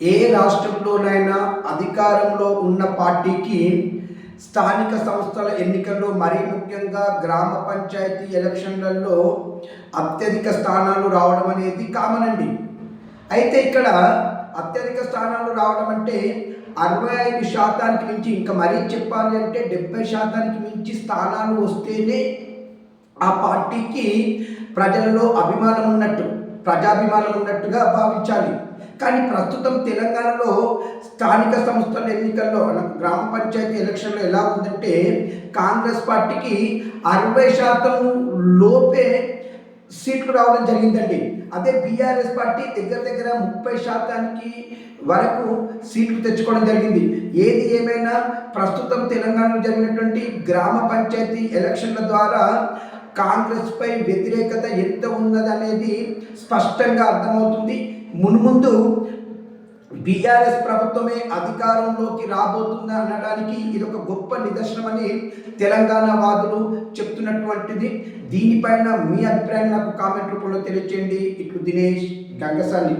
ఏ రాష్ట్రంలోనైనా అధికారంలో ఉన్న పార్టీకి స్థానిక సంస్థల ఎన్నికల్లో మరీ ముఖ్యంగా గ్రామ పంచాయతీ ఎలక్షన్లలో అత్యధిక స్థానాలు రావడం అనేది కామన్ అండి. అయితే ఇక్కడ అత్యధిక స్థానాలు రావడం అంటే 65% మించి, ఇంకా మరీ చెప్పాలి అంటే 70% మించి స్థానాలు వస్తేనే ఆ పార్టీకి ప్రజలలో అభిమానం ఉన్నట్టు, ప్రజాభిమానం ఉన్నట్టుగా భావించాలి. కానీ ప్రస్తుతం తెలంగాణలో స్థానిక సంస్థల ఎన్నికల్లో గ్రామ పంచాయతీ ఎలక్షన్లో ఎలా ఉందంటే కాంగ్రెస్ పార్టీకి 60% లోపే సీట్లు రావడం జరిగిందండి. అదే బీఆర్ఎస్ పార్టీ దగ్గర దగ్గర 30% వరకు సీట్లు తెచ్చుకోవడం జరిగింది. ఏది ఏమైనా ప్రస్తుతం తెలంగాణలో జరిగినటువంటి గ్రామ పంచాయతీ ఎలక్షన్ల ద్వారా కాంగ్రెస్పై వ్యతిరేకత ఎంత ఉన్నదనేది స్పష్టంగా అర్థమవుతుంది. మున్ముందు బీఆర్ఎస్ ప్రభుత్వమే అధికారంలోకి రాబోతుందా అనడానికి ఇది ఒక గొప్ప నిదర్శనమని తెలంగాణ వాదులు చెప్తున్నటువంటిది. దీనిపైన మీ అభిప్రాయం నాకు కామెంట్ రూపంలో తెలియజేయండి. ఇట్లు దినేష్ గంగసాలి.